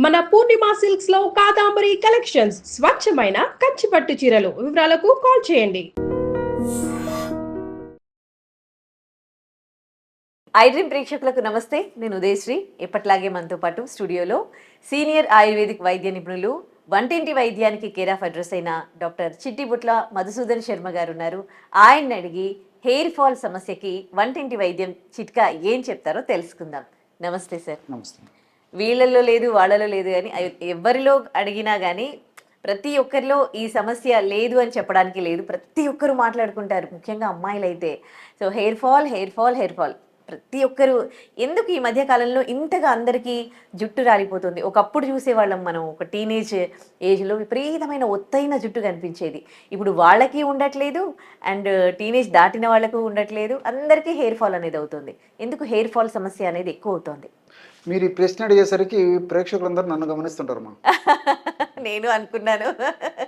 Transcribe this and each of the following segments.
మన పూర్ణిమ సిల్క్స్ లో కాదాంబరి కలెక్షన్స్ స్వచ్ఛమైన కంచి పట్టు చీరలు. వివరాలకు కాల్ చేయండి. ఐడ్రీమ్ ప్రేక్షకులకు నమస్తే. నేను ఉదయశ్రీ. ఎప్పట్లాగే మనతో పాటు స్టూడియోలో సీనియర్ ఆయుర్వేదిక్ వైద్య నిపుణులు, వంటింటి వైద్యానికి కేర్ ఆఫ్ అడ్రస్ అయిన డాక్టర్ చిట్టిబుట్ల మధుసూదన్ శర్మ గారు ఉన్నారు. ఆయన్ని అడిగి హెయిర్ ఫాల్ సమస్యకి వంటింటి వైద్యం చిట్కా ఏం చెప్తారో తెలుసుకుందాం. నమస్తే సార్. నమస్తే. వీళ్ళల్లో లేదు వాళ్ళలో లేదు కానీ ఎవరిలో అడిగినా కానీ ప్రతి ఒక్కరిలో ఈ సమస్య లేదు అని చెప్పడానికి లేదు. ప్రతి ఒక్కరు మాట్లాడుకుంటారు, ముఖ్యంగా అమ్మాయిలు అయితే. So hair fall hair fall hair fall ప్రతి ఒక్కరు. ఎందుకు ఈ మధ్య కాలంలో ఇంతగా అందరికీ జుట్టు రాలిపోతుంది? ఒకప్పుడు చూసేవాళ్ళం మనం, ఒక టీనేజ్ ఏజ్లో విపరీతమైన ఒత్తైన జుట్టు కనిపించేది. ఇప్పుడు వాళ్ళకి ఉండట్లేదు, అండ్ టీనేజ్ దాటిన వాళ్ళకు ఉండట్లేదు. అందరికీ హెయిర్ ఫాల్ అనేది అవుతుంది. ఎందుకు హెయిర్ ఫాల్ సమస్య అనేది ఎక్కువ అవుతుంది? మీరు ఈ ప్రశ్న అడిగేసరికి ప్రేక్షకులందరూ నన్ను గమనిస్తుంటారు మా. నేను అనుకున్నాను.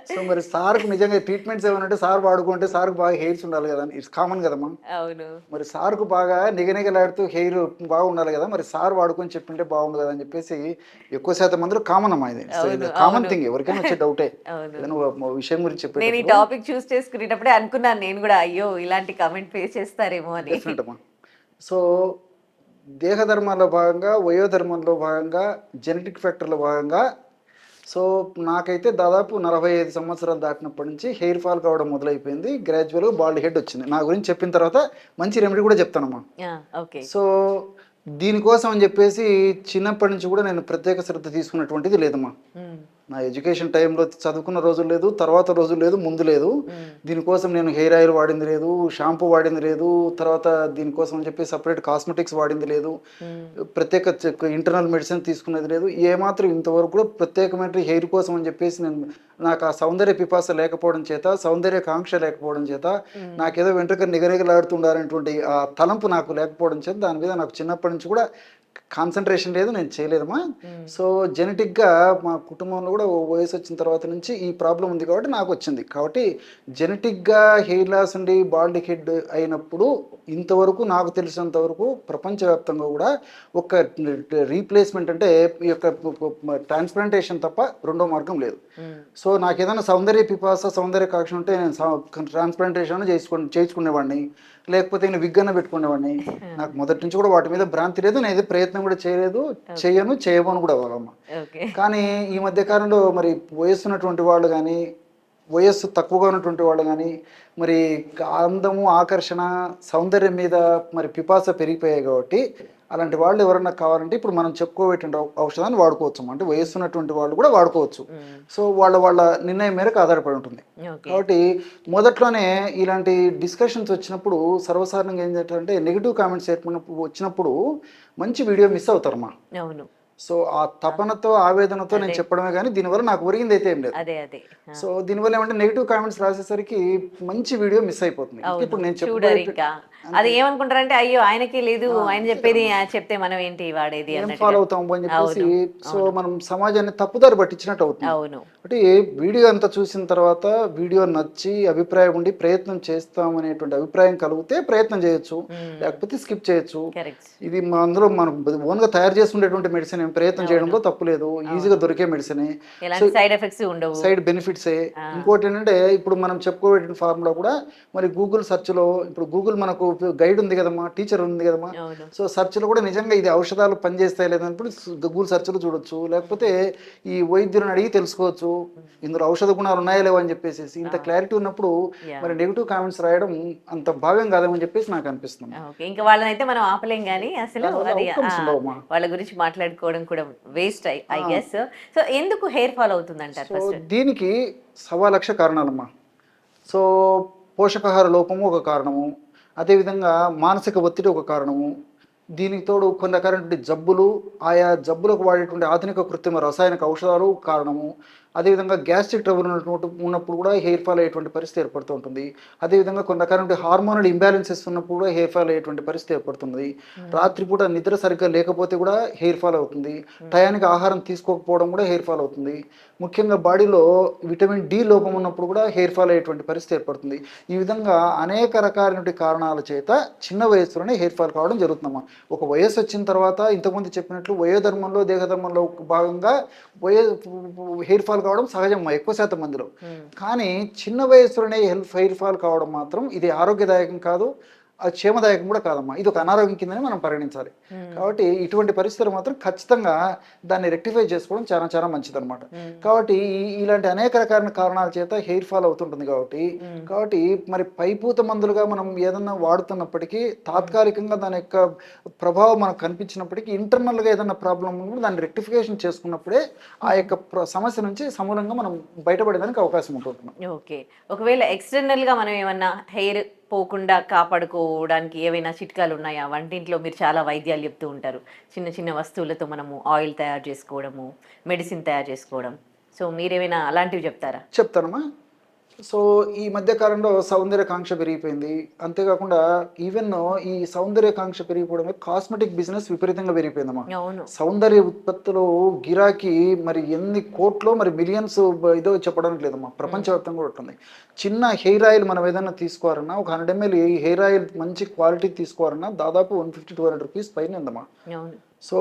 సో మరి సార్కు నిజంగా ట్రీట్మెంట్స్ ఏమనంటే సార్ వాడుకుంటే సార్కు బాగా హెయిర్స్ ఉండాలి కదా, ఇట్స్ కామన్ కదమ్మా. అవును. మరి సార్కు బాగా నిగనిగలాడుతూ హెయిర్ బాగా ఉండాలి కదా, మరి సార్ వాడుకొని చెప్పింటే బాగుండు కదా అని చెప్పేసి ఎక్కువ శాతం మందిలో కామన్ అమ్మా. ఇది కామన్ థింగ్, ఎవరికైనా వచ్చే డౌటే ఏదైనా విషయం గురించి చెప్పి. నేను ఈ టాపిక్ చూస్ చేసుకునేటప్పుడే అనుకున్నాను నేను కూడా, అయ్యో ఇలాంటి కామెంట్ ఫేస్ చేస్తారేమో అని. డెఫినెట్ అమ్మా. సో దేహధర్మాల్లో భాగంగా, వయోధర్మంలో భాగంగా, జెనెటిక్ ఫ్యాక్టర్లో భాగంగా, సో నాకైతే దాదాపు 45 సంవత్సరాలు దాటినప్పటి నుంచి హెయిర్ ఫాల్ కావడం మొదలైపోయింది. గ్రాడ్యువల్గా బాల్డ్ హెడ్ వచ్చింది. నా గురించి చెప్పిన తర్వాత మంచి రెమెడీ కూడా చెప్తానమ్మా. సో దీనికోసం అని చెప్పేసి చిన్నప్పటి నుంచి కూడా నేను ప్రత్యేక శ్రద్ధ తీసుకున్నటువంటిది లేదమ్మా. నా ఎడ్యుకేషన్ టైంలో చదువుకున్న రోజులు లేదు, తర్వాత రోజులు లేదు, ముందు లేదు. దీనికోసం నేను హెయిర్ ఆయిల్ వాడింది లేదు, షాంపూ వాడింది లేదు, తర్వాత దీనికోసం అని చెప్పి సపరేట్ కాస్మెటిక్స్ వాడింది లేదు, ప్రత్యేక ఇంటర్నల్ మెడిసిన్ తీసుకునేది లేదు. ఏమాత్రం ఇంతవరకు కూడా ప్రత్యేకమైన హెయిర్ కోసం అని చెప్పేసి నాకు ఆ సౌందర్య పిపాస లేకపోవడం చేత, సౌందర్య కాంక్ష లేకపోవడం చేత, నాకేదో వెంట్రుక నిగనిగలాడుతుండాలనేటువంటి ఆ తలంపు నాకు లేకపోవడం చేత దాని మీద నాకు చిన్నప్పటి నుంచి కూడా కాన్సన్ట్రేషన్ లేదు, నేను చేయలేదమ్మా. సో జెనెటిక్గా మా కుటుంబంలో కూడా వయసు వచ్చిన తర్వాత నుంచి ఈ ప్రాబ్లం ఉంది కాబట్టి నాకు వచ్చింది. కాబట్టి జెనెటిక్గా హెయిర్ లాస్ ఉండి బాల్డ్ హెడ్ అయినప్పుడు ఇంతవరకు నాకు తెలిసినంత వరకు ప్రపంచవ్యాప్తంగా కూడా ఒక రీప్లేస్మెంట్ అంటే ఈ యొక్క ట్రాన్స్ప్లాంటేషన్ తప్ప రెండో మార్గం లేదు. సో నాకు ఏదైనా సౌందర్య పిపాస, సౌందర్య కాక్ష ఉంటే నేను ట్రాన్స్ప్లాంటేషన్ చేయించుకునేవాడిని, లేకపోతే నేను విగ్గన్న పెట్టుకునేవాడిని. నాకు మొదటి నుంచి కూడా వాటి మీద భ్రాంతి లేదు, నేను ఏదో ప్రయత్నం కూడా చేయలేదు, చేయబోను కూడా వాళ్ళమ్మ. కానీ ఈ మధ్య కాలంలో మరి వయస్సున్నటువంటి వాళ్ళు కానీ, వయస్సు తక్కువగా ఉన్నటువంటి వాళ్ళు కానీ, మరి అందము, ఆకర్షణ, సౌందర్యం మీద మరి పిపాస పెరిగిపోయాయి. కాబట్టి అలాంటి వాళ్ళు ఎవరన్నా కావాలంటే ఇప్పుడు మనం చెప్పుకోబెట్టిన ఔషధాన్ని వాడుకోవచ్చు. అంటే వయస్సున్నటువంటి వాళ్ళు కూడా వాడుకోవచ్చు. సో వాళ్ళ నిర్ణయం మేరకు ఆధారపడి ఉంటుంది. కాబట్టి మొదట్లోనే ఇలాంటి డిస్కషన్స్ వచ్చినప్పుడు సర్వసాధారణంగా ఏం చేస్తారంటే నెగిటివ్ కామెంట్స్ వచ్చినప్పుడు మంచి వీడియో మిస్ అవుతారమ్మా. సో ఆ తపనతో, ఆవేదనతో నేను చెప్పడమే కానీ దీనివల్ల నాకు ఒరిగింది అయితే ఏం లేదు. సో దీనివల్ల ఏమంటే నెగిటివ్ కామెంట్స్ రాసేసరికి మంచి వీడియో మిస్ అయిపోతుంది. ఇప్పుడు నేను అది ఏమనుకుంటారంటే, అయ్యో ఆయనకి లేదు, ఆయన చెప్పేది చెప్తే మనం ఏంటి వాడేది ఫాలో అవుతాము అని చెప్పేసి సో మనం సమాజాన్ని తప్పుదారి పట్టించినట్టు అవుతుంది. అంటే వీడియో అంతా చూసిన తర్వాత వీడియో నచ్చి అభిప్రాయం ఉండి ప్రయత్నం చేస్తాం అనేటువంటి అభిప్రాయం కలిగితే ప్రయత్నం చేయొచ్చు, లేకపోతే స్కిప్ చేయొచ్చు. ఇది అందులో మనం ఓన్ గా తయారు చేసుకునేటువంటి మెడిసిన్, ప్రయత్నం చేయడంలో తప్పు లేదు, ఈజీగా దొరికే మెడిసిన్, సైడ్ ఎఫెక్ట్స్ ఉండవు, సైడ్ బెనిఫిట్సే. ఇంకోటి ఏంటంటే ఇప్పుడు మనం చెప్పుకోబెట్టిన ఫార్ములా కూడా మరి గూగుల్ సెర్చ్ లో, ఇప్పుడు గూగుల్ మనకు గైడ్ ఉంది కదమ్మా, టీచర్ ఉంది కదమ్మా. సో సెర్చ్ లో కూడా నిజంగా ఇది ఔషధాలు పనిచేస్తాయి లేదన్నప్పుడు గూగుల్ సెర్చ్ లో చూడొచ్చు, లేకపోతే ఈ వైద్యులను అడిగి తెలుసుకోవచ్చు ఇందులో ఔషధ గుణాలు ఉన్నాయా లేవా అని చెప్పేసి. ఇంత క్లారిటీ ఉన్నప్పుడు మరి నెగిటివ్ కామెంట్స్ రాయడం అంత భావ్యం కాదేమని చెప్పేసి నాకు అనిపిస్తుంది. ఇంకా వాళ్ళని అయితే మనం ఆపలేం కానీ అసలు వాళ్ళ గురించి మాట్లాడుకోవడం కూడా వేస్ట్ ఐ గెస్. సో ఎందుకు హెయిర్ ఫాల్ అవుతుంది అంటారు? దీనికి 1,00,000 కారణాలమ్మా. సో పోషకాహార లోపము ఒక కారణము, అదేవిధంగా మానసిక ఒత్తిడి ఒక కారణము, దీనికి తోడు కొన్ని రకాలైనటువంటి జబ్బులు, ఆయా జబ్బులకు వాడేటువంటి ఆధునిక కృత్రిమ రసాయనిక ఔషధాలు కారణము, అదేవిధంగా గ్యాస్ట్రిక్ ట్రబుల్ ఉన్నప్పుడు కూడా హెయిర్ ఫాల్ అయ్యేటువంటి పరిస్థితి ఏర్పడుతూ ఉంటుంది. అదేవిధంగా కొన్ని రకాల హార్మోనల్ ఇంబ్యాలెన్సెస్ ఉన్నప్పుడు కూడా హెయిర్ ఫాల్ అయ్యేటువంటి పరిస్థితి ఏర్పడుతుంది. రాత్రిపూట నిద్ర సరిగ్గా లేకపోతే కూడా హెయిర్ ఫాల్ అవుతుంది. టయానికి ఆహారం తీసుకోకపోవడం కూడా హెయిర్ ఫాల్ అవుతుంది. ముఖ్యంగా బాడీలో విటమిన్ డి లోపం ఉన్నప్పుడు కూడా హెయిర్ ఫాల్ అయ్యేటువంటి పరిస్థితి ఏర్పడుతుంది. ఈ విధంగా అనేక రకాలైన కారణాల చేత చిన్న వయసులోనే హెయిర్ ఫాల్ కావడం జరుగుతుందమ్మా. ఒక వయసు వచ్చిన తర్వాత ఇంతకుముందు చెప్పినట్లు వయోధర్మంలో దేహధర్మంలో భాగంగా హెయిర్ ఫాల్ కావడం సహజం ఎక్కువ శాతం మందిలో. కానీ చిన్న వయసులోనే హెయిర్ ఫాల్ కావడం మాత్రం ఇది ఆరోగ్యదాయకం కాదు, అది క్షేమదాయకం కూడా కాదమ్మా. ఇది ఒక అనారోగ్యం కిందని మనం పరిగణించాలి. కాబట్టి ఇటువంటి పరిస్థితులు మాత్రం ఖచ్చితంగా దాన్ని రెక్టిఫై చేసుకోవడం చాలా చాలా మంచిదన్నమాట. కాబట్టి ఇలాంటి అనేక రకాల కారణాల చేత హెయిర్ ఫాల్ అవుతుంటుంది. కాబట్టి మరి పైపూత మందులుగా మనం ఏదన్నా వాడుతున్నప్పటికీ తాత్కాలికంగా దాని యొక్క ప్రభావం మనకు కనిపించినప్పటికీ ఇంటర్నల్గా ఏదన్నా ప్రాబ్లం ఉన్నప్పుడు దాన్ని రెక్టిఫికేషన్ చేసుకున్నప్పుడే ఆ యొక్క సమస్య నుంచి సమూలంగా మనం బయటపడేదానికి అవకాశం ఉంటుంది. ఓకే, ఒకవేళ ఎక్స్టర్నల్గా మనం ఏమన్నా హెయిర్ పోకుండా కాపాడుకోవడానికి ఏవైనా చిట్కాలు ఉన్నాయా? వంటింట్లో మీరు చాలా వైద్యాలు చెప్తూ ఉంటారు, చిన్న చిన్న వస్తువులతో మనము ఆయిల్ తయారు చేసుకోవడము, మెడిసిన్ తయారు చేసుకోవడం. సో మీరేమైనా అలాంటివి చెప్తారా? చెప్తానమ్మా. సో ఈ మధ్యకాలంలో సౌందర్యకాంక్ష పెరిగిపోయింది. అంతేకాకుండా ఈవెన్ ఈ సౌందర్యకాంక్ష పెరిగిపోవడమే కాస్మెటిక్ బిజినెస్ విపరీతంగా పెరిగిపోయిందమ్మా. సౌందర్య ఉత్పత్తులు గిరాకీ మరి ఎన్ని కోట్లో మరి మిలియన్స్ ఇదో చెప్పడానికి లేదమ్మా. ప్రపంచవ్యాప్తంగా కూడా ఉంటుంది. చిన్న హెయిర్ ఆయిల్ మనం ఏదైనా తీసుకోవాలన్నా ఒక 100 ml హెయిర్ ఆయిల్ మంచి క్వాలిటీ తీసుకోవాలన్నా దాదాపు 150-200 రూపీస్ పైన ఉందమ్మా. సో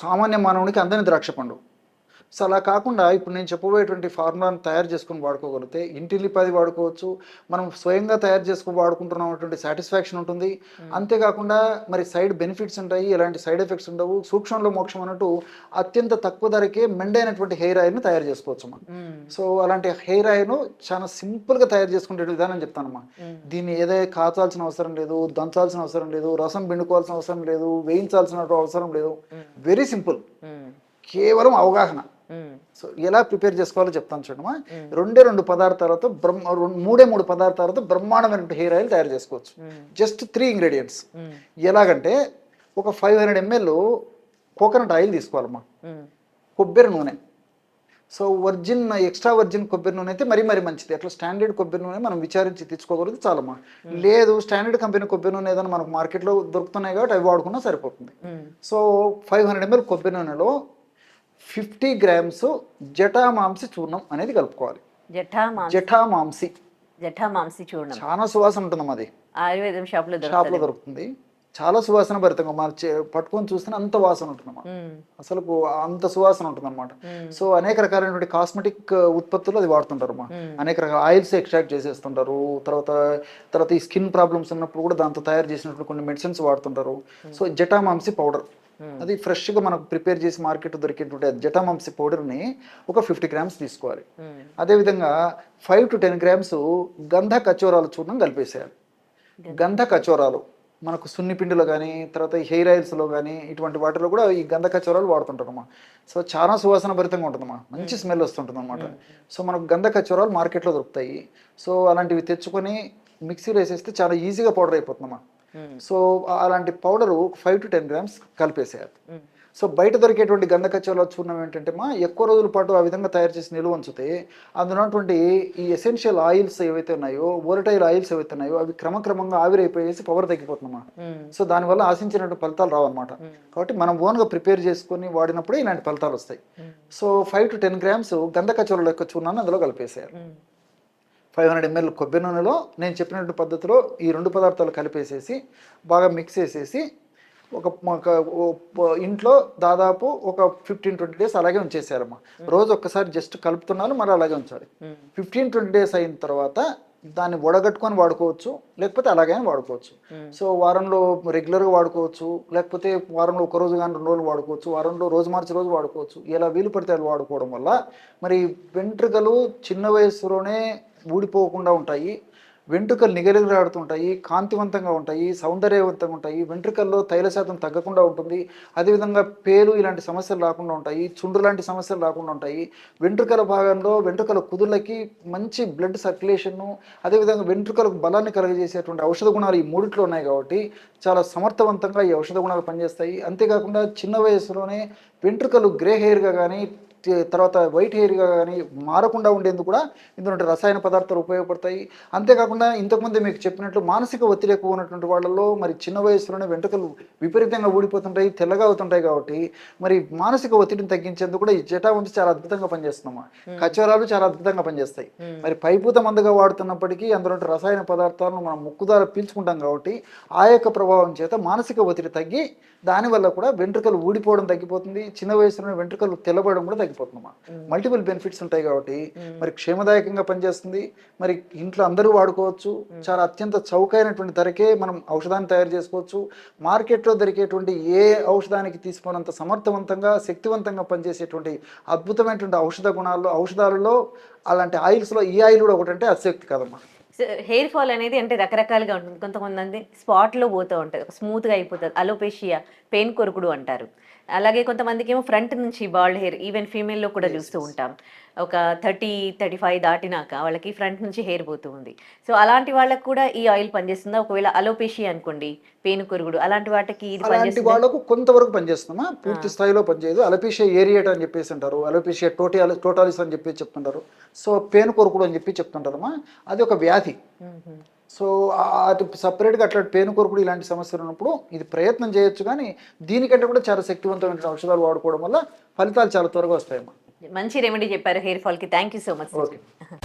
సామాన్య మానవునికి అందని ద్రాక్ష పండు. సో అలా కాకుండా ఇప్పుడు నేను చెప్పబోయేటువంటి ఫార్ములాను తయారు చేసుకుని వాడుకోగలిగితే ఇంటిల్లిపాది వాడుకోవచ్చు. మనం స్వయంగా తయారు చేసుకుని వాడుకుంటున్నటువంటి సాటిస్ఫాక్షన్ ఉంటుంది. అంతేకాకుండా మరి సైడ్ బెనిఫిట్స్ ఉంటాయి, ఎలాంటి సైడ్ ఎఫెక్ట్స్ ఉండవు. సూక్ష్మంలో మోక్షం అన్నట్టు అత్యంత తక్కువ ధరకే మెండైనటువంటి హెయిర్ ఆయిల్ని తయారు చేసుకోవచ్చు మనం. సో అలాంటి హెయిర్ ఆయిల్ను చాలా సింపుల్గా తయారు చేసుకునే విధానం చెప్తానమ్మా. దీన్ని ఏదైనా కాచాల్సిన అవసరం లేదు, దంచాల్సిన అవసరం లేదు, రసం పిండుకోవాల్సిన అవసరం లేదు, వేయించాల్సిన అవసరం లేదు. వెరీ సింపుల్, కేవలం అవగాహన. సో ఎలా ప్రిపేర్ చేసుకోవాలో చెప్తాను చూడమ్మా. 2 పదార్థాలతో మూడే 3 పదార్థాలతో బ్రహ్మాండమైన హెయిర్ ఆయిల్ తయారు చేసుకోవచ్చు. Just 3 ingredients. ఎలాగంటే ఒక 500 ml కోకోనట్ ఆయిల్ తీసుకోవాలమ్మా. కొబ్బరి నూనె. సో ఎక్స్ట్రా వర్జిన్ కొబ్బరి నూనె అయితే మరీ మంచిది. అట్లా స్టాండర్డ్ కొబ్బరి నూనె మనం విచారించి తెచ్చుకోగలదు చాలమ్మా. లేదు స్టాండర్డ్ కంపెనీ కొబ్బరి నూనె ఏదైనా మనకు మార్కెట్లో దొరుకుతున్నాయి కాబట్టి అవి వాడుకున్నా సరిపోతుంది. సో 500 ml కొబ్బరి నూనెలో 50 grams జటామాంసి చూర్ణం అనేది కలుపుకోవాలి. జటామాంసి చూర్ణం చాలా సువాసన ఉంటుంది. అది ఆయుర్వేదం షాప్లో దొరుకుతుంది. చాలా సువాసన భరితంగా మన పట్టుకొని చూస్తే అంత వాసన ఉంటుందన్నమాట. అసలు అంత సువాసన ఉంటుంది అనమాట. సో అనేక రకాలైనటువంటి కాస్మెటిక్ ఉత్పత్తులు అది వాడుతుంటారు. అనేక రకాల ఆయిల్స్ ఎక్స్ట్రాక్ట్ చేసేస్తుంటారు. తర్వాత ఈ స్కిన్ ప్రాబ్లమ్స్ ఉన్నప్పుడు కూడా దాంతో తయారు చేసినప్పుడు కొన్ని మెడిసిన్స్ వాడుతుంటారు. సో జటామాంసి పౌడర్ అది ఫ్రెష్గా మనకు ప్రిపేర్ చేసి మార్కెట్ దొరికేటువంటి జటామాంసి పౌడర్ని ఒక 50 grams తీసుకోవాలి. అదేవిధంగా 5 to 10 grams గంధ కచోరాల చూర్ణం కలిపేసేయాలి. గంధ కచోరాలు మనకు సున్నిపిండిలో కానీ తర్వాత హెయిర్ ఆయిల్స్లో కానీ ఇటువంటి వాటిలో కూడా ఈ గంధ కచోరాలు వాడుతుంటారమ్మా. సో చాలా సువాసన భరితంగా ఉంటుందమ్మా, మంచి స్మెల్ వస్తుంటుంది అనమాట. సో మనకు గంధ కచోరాలు మార్కెట్లో దొరుకుతాయి. సో అలాంటివి తెచ్చుకొని మిక్సీలో వేసేస్తే చాలా ఈజీగా పౌడర్ అయిపోతుందమ్మా. సో అలాంటి పౌడరు 5 to 10 grams కలిపేసేయాలి. సో బయట దొరికేటువంటి గంధ కచోరాల చూర్ణం ఏంటంటే ఎక్కువ రోజుల పాటు ఆ విధంగా తయారు చేసి నిల్వ ఉంచితే అందులో ఉన్నటువంటి ఈ ఎసెన్షియల్ ఆయిల్స్ ఏవైతే ఉన్నాయో, వోలటైల్ ఆయిల్స్ ఏవైతే ఉన్నాయో అవి క్రమక్రమంగా ఆవిరైపోయేసి పవర్ తగ్గిపోతుందమ్మా. సో దానివల్ల ఆశించినటువంటి ఫలితాలు రావన్నమాట. కాబట్టి మనం ఓన్గా ప్రిపేర్ చేసుకుని వాడినప్పుడే ఇలాంటి ఫలితాలు వస్తాయి. సో 5 to 10 grams గంధ కచోరాల యొక్క చూర్ణాన్ని అందులో కలిపేసేయాలి. 500 ml కొబ్బరి నూనెలో నేను చెప్పినటువంటి పద్ధతిలో ఈ 2 పదార్థాలు కలిపేసేసి బాగా మిక్స్ చేసేసి ఒక ఇంట్లో దాదాపు ఒక 15-20 days అలాగే ఉంచేసారమ్మా. రోజు ఒక్కసారి జస్ట్ కలుపుతున్నాను, మరి అలాగే ఉంచాలి. 15-20 days అయిన తర్వాత దాన్ని వడగట్టుకొని వాడుకోవచ్చు, లేకపోతే అలాగైనా వాడుకోవచ్చు. సో వారంలో రెగ్యులర్గా వాడుకోవచ్చు, లేకపోతే వారంలో 1 రోజు కానీ 2 రోజులు వాడుకోవచ్చు, వారంలో రోజు మార్చి రోజు వాడుకోవచ్చు. ఎలా వీలు పడితే అది వాడుకోవడం వల్ల మరి వెంట్రుకలు చిన్న వయసులోనే ఊడిపోకుండా ఉంటాయి, వెంట్రుకలు నిగనిగలాడుతుంటాయి, కాంతివంతంగా ఉంటాయి, సౌందర్యవంతంగా ఉంటాయి, వెంట్రుకల్లో తైల శాతం తగ్గకుండా ఉంటుంది. అదేవిధంగా పేలు ఇలాంటి సమస్యలు రాకుండా ఉంటాయి, చుండ్రు లాంటి సమస్యలు రాకుండా ఉంటాయి. వెంట్రుకల భాగంలో వెంట్రుకల కుదుళ్ళకి మంచి బ్లడ్ సర్క్యులేషన్ను, అదేవిధంగా వెంట్రుకలకు బలాన్ని కలుగజేసేటువంటి ఔషధ గుణాలు ఈ మూడిట్లో ఉన్నాయి. కాబట్టి చాలా సమర్థవంతంగా ఈ ఔషధ గుణాలు పనిచేస్తాయి. అంతేకాకుండా చిన్న వయసులోనే వెంట్రుకలు గ్రే హెయిర్గా కానీ తర్వాత వైట్ హెయిర్గా కానీ మారకుండా ఉండేందుకు కూడా ఇందులో రసాయన పదార్థాలు ఉపయోగపడతాయి. అంతేకాకుండా ఇంతకుముందే మీకు చెప్పినట్లు మానసిక ఒత్తిడి ఎక్కువ ఉన్నటువంటి వాళ్ళలో మరి చిన్న వయసులోనే వెంట్రుకలు విపరీతంగా ఊడిపోతుంటాయి, తెల్లగా అవుతుంటాయి. కాబట్టి మరి మానసిక ఒత్తిడిని తగ్గించేందుకు కూడా ఈ జటావంశి చాలా అద్భుతంగా పనిచేస్తున్నామా. కచోరాలు చాలా అద్భుతంగా పనిచేస్తాయి. మరి పైపూత మందుగా వాడుతున్నప్పటికీ అందులో రసాయన పదార్థాలను మనం ముక్కు ద్వారా పీల్చుకుంటాం కాబట్టి ఆ యొక్క ప్రభావం చేత మానసిక ఒత్తిడి తగ్గి దానివల్ల కూడా వెంట్రుకలు ఊడిపోవడం తగ్గిపోతుంది, చిన్న వయసులోనే వెంట్రుకలు తెల్లబడడం కూడా తగ్గిపోతుందమ్మా. మల్టిపుల్ బెనిఫిట్స్ ఉంటాయి కాబట్టి మరి క్షేమదాయకంగా పనిచేస్తుంది. మరి ఇంట్లో అందరూ వాడుకోవచ్చు. చాలా అత్యంత చౌకైనటువంటి ధరకే మనం ఔషధాన్ని తయారు చేసుకోవచ్చు. మార్కెట్లో దొరికేటువంటి ఏ ఔషధానికి తీసుకున్నంత సమర్థవంతంగా శక్తివంతంగా పనిచేసేటువంటి అద్భుతమైనటువంటి ఔషధాలలో అలాంటి ఆయిల్స్లో ఈ ఆయిల్ కూడా ఒకటంటే అతిశక్తి కాదమ్మా. హెయిర్ ఫాల్ అనేది అంటే రకరకాలుగా ఉంటుంది. కొంతమంది స్పాట్లో పోతూ ఉంటుంది, స్మూత్గా అయిపోతుంది, అలోపేషియా, పెయిన్ కొరుకుడు అంటారు. అలాగే కొంతమందికి ఏమో ఫ్రంట్ నుంచి బాల్డ్ హెయిర్, ఈవెన్ ఫీమేల్లో కూడా చూస్తూ ఉంటాం. ఒక 30-35 దాటినాక వాళ్ళకి ఫ్రంట్ నుంచి హెయిర్ పోతూ ఉంది. సో అలాంటి వాళ్ళకి కూడా ఈ ఆయిల్ పనిచేస్తుందా? ఒకవేళ అలోపేషియా అనుకోండి, పెయిన్ కొరుకుడు, అలాంటి వాటికి ఇది అలాంటి వాళ్ళకు కొంతవరకు పనిచేస్తుందా, పూర్తి స్థాయిలో పనిచేయదు. అలోపేషియా ఏరియేట్ అని చెప్పేసి అంటారు, అలోపేషియా టోటాలిస్ అని చెప్పి చెప్తుంటారు. సో పెయిన్ కొరుకుడు అని చెప్పి చెప్తుంటారమ్మా. అది ఒక వ్యాధి. సో అది సపరేట్గా అట్లా పెయిన్ కొరుకుడు ఇలాంటి సమస్యలు ఉన్నప్పుడు ఇది ప్రయత్నం చేయొచ్చు. కానీ దీనికంటే కూడా చాలా శక్తివంతమైన ఔషధాలు వాడుకోవడం వల్ల ఫలితాలు చాలా త్వరగా వస్తాయమ్మా. మంచి రెమెడీ చెప్పారు హెయిర్ ఫాల్ కి. Thank you so much. Okay.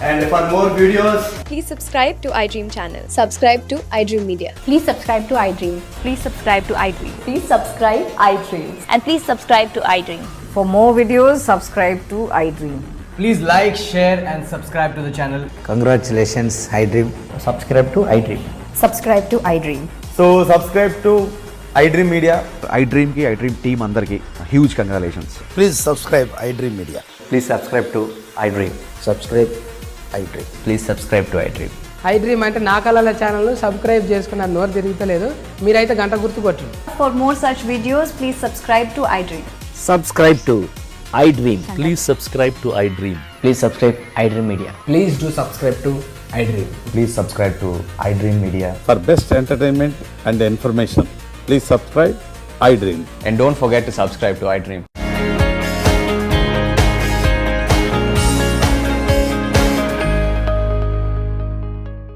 And for more videos, Please subscribe to iDream channel. Subscribe to iDream Media. Please subscribe to iDream. Please subscribe to iDream. Please subscribe iDream. And please subscribe to iDream. For more videos, subscribe to iDream. please like, share and subscribe to the channel. Congratulations, iDream. Subscribe to iDream. Subscribe to iDream. So subscribe to iDream Media. iDream ki iDream team andarki huge congratulations. Please subscribe iDream Media. Please subscribe to iDream. Subscribe iDream. Please subscribe to iDream. iDream అంటే నా కళల ఛానల్ను subscribe చేసుకున్న నోరు తిరుగుతలేదు, మీరైతే గంట గుర్తు కొట్టండి. For more such videos, please subscribe to iDream. Subscribe to iDream. Please subscribe to iDream. Please subscribe iDream Media. Please do subscribe to iDream. Please subscribe to iDream Media. For best entertainment and information, please subscribe iDream. And don't forget to subscribe to iDream.